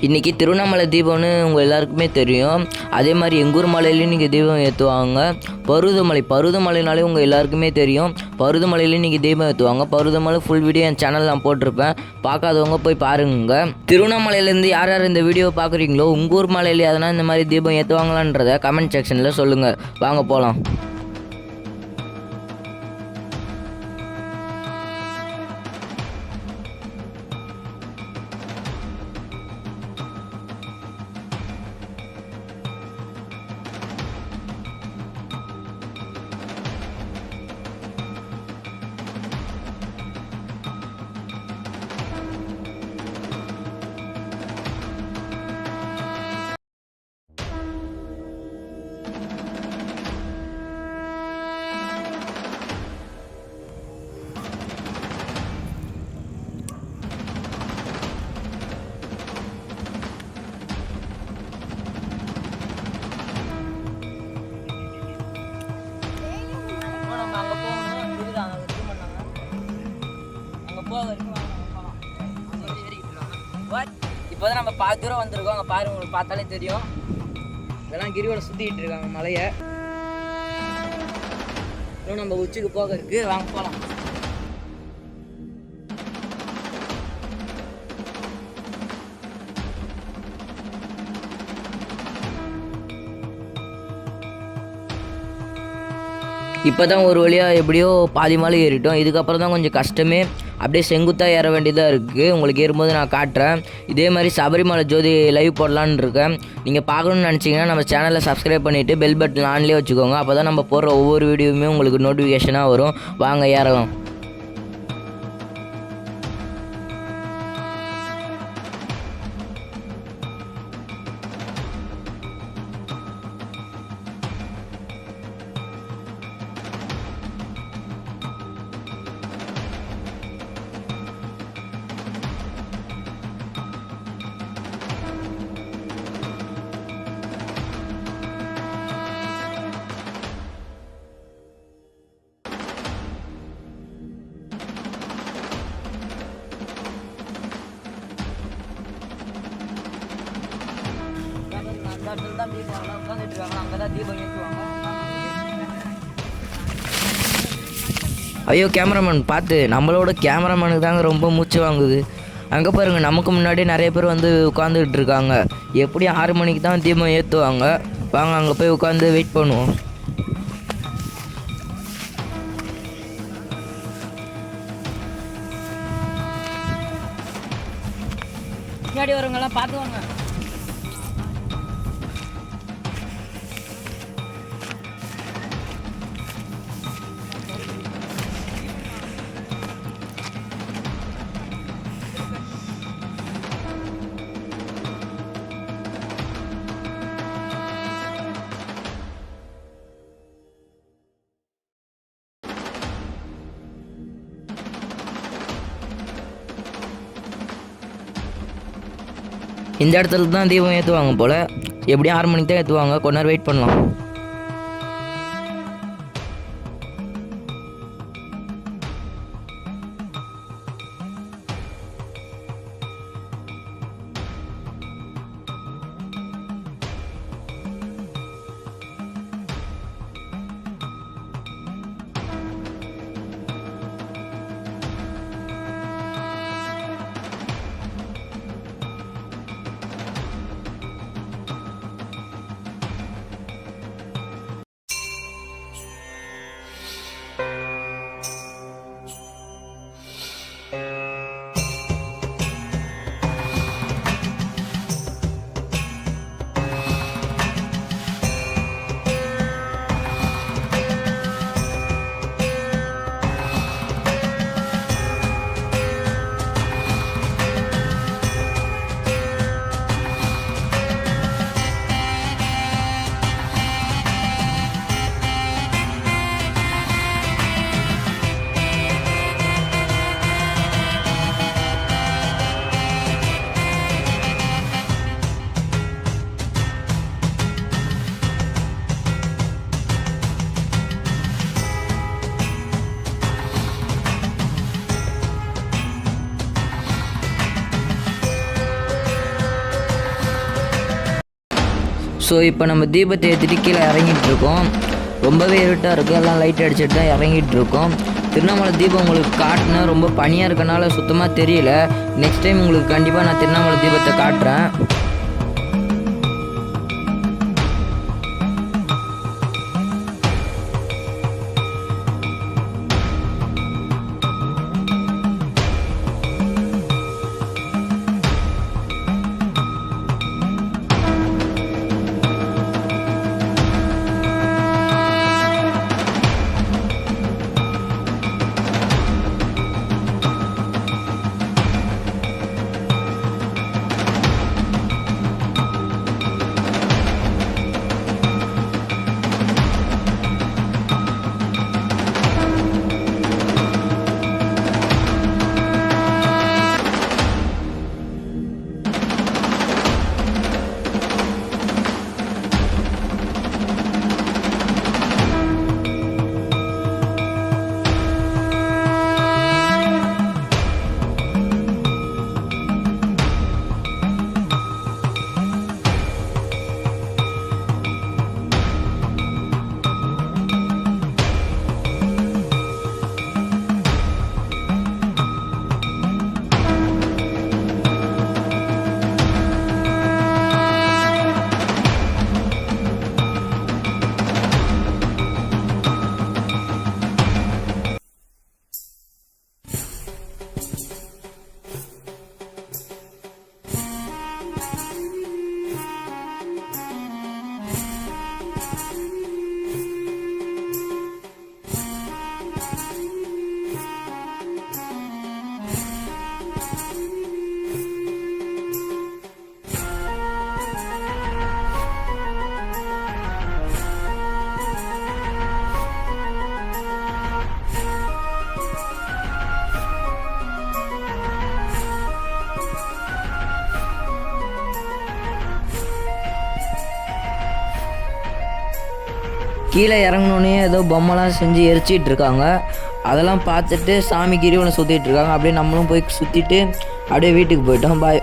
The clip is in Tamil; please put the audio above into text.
இன்றைக்கி திருவண்ணாமலை தீபம்னு உங்கள் எல்லாருக்குமே தெரியும். அதே மாதிரி எங்கூர் மலையிலையும் இன்றைக்கி தீபம் ஏற்றுவாங்க. பருவதமலைனாலே உங்கள் எல்லாருக்குமே தெரியும். பருவதமலையிலையும் இன்றைக்கி தீபம் ஏற்றுவாங்க. பருவதமலை ஃபுல் வீடியோ என் சேனல் நான் போட்டிருப்பேன், பார்க்காதவங்க போய் பாருங்க. திருவண்ணாமலையிலேருந்து யார் யார் இந்த வீடியோ பார்க்குறீங்களோ உங்கள் ஊர் மலையிலே எதனா இந்த மாதிரி தீபம் ஏற்றுவாங்களான்றதை கமெண்ட் செக்ஷனில் சொல்லுங்கள். வாங்க போகலாம். இப்போ தான் நம்ம பாதி தூரம் வந்திருக்கோம். அங்கே பாருங்க, உங்களுக்கு பார்த்தாலே தெரியும். இதெல்லாம் கிரிவலம் சுற்றிக்கிட்டு இருக்காங்க மலையை. இன்னும் நம்ம உச்சிக்கு போக இருக்கு, வாங்க போகலாம். இப்போ தான் ஒரு வழியாக எப்படியோ பாதி மலை ஏறிட்டோம். இதுக்கப்புறம் தான் கொஞ்சம் கஷ்டமே. அப்படியே செங்குத்தாக ஏற வேண்டியதாக இருக்குது. உங்களுக்கு ஏறும்போது நான் காட்டுறேன். இதே மாதிரி சபரிமலை ஜோதி லைவ் போடலான்னு இருக்கேன். நீங்கள் பார்க்கணுன்னு நினச்சிங்கன்னா நம்ம சேனலை சப்ஸ்கிரைப் பண்ணிவிட்டு பெல் பட்டன் ஆன்லேயே வச்சுக்கோங்க. அப்போ தான் நம்ம போடுற ஒவ்வொரு வீடியோவுமே உங்களுக்கு நோட்டிஃபிகேஷனாக வரும். வாங்க ஏறலாம். ஐயோ கேமராமேன் பார்த்து, நம்மளோட கேமராமேனுக்கு தாங்க ரொம்ப மூச்சு வாங்குது. அங்கே பாருங்கள், நமக்கு முன்னாடி நிறைய பேர் வந்து உட்காந்துக்கிட்டு இருக்காங்க. எப்படியும் 6 மணிக்கு தான் தீபம் ஏற்றுவாங்க. வாங்க அங்கே போய் உட்காந்து வெயிட் பண்ணுவோம். முன்னாடி வரவங்கெல்லாம் பார்த்துவாங்க. இந்த இடத்துல தான் தீபம் ஏற்றுவாங்க போல். எப்படியும் 6 மணிக்கு தான் ஏற்றுவாங்க. கொஞ்ச நேரம் வெயிட் பண்ணலாம். ஸோ இப்போ நம்ம தீபத்தை ஏற்றிட்டு கீழே இறங்கிட்டு இருக்கோம். ரொம்பவே இருட்டாக இருக்குது, எல்லாம் லைட் அடிச்சுட்டு தான் இறங்கிட்டு இருக்கோம். திருவண்ணாமலை தீபம் உங்களுக்கு காட்டினேன், ரொம்ப பனியாக இருக்கனால சுத்தமாக தெரியல. நெக்ஸ்ட் டைம் உங்களுக்கு கண்டிப்பாக நான் திருவண்ணாமலை தீபத்தை காட்டுறேன். கீழே இறங்கினோடனே ஏதோ பொம்மைலாம் செஞ்சு எரிச்சிட்டு இருக்காங்க. அதெல்லாம் பார்த்துட்டு சாமி கிரிவலம் சுற்றிட்டு இருக்காங்க. அப்படியே நம்மளும் போய் சுற்றிட்டு அப்படியே வீட்டுக்கு போயிட்டோம். பாய்.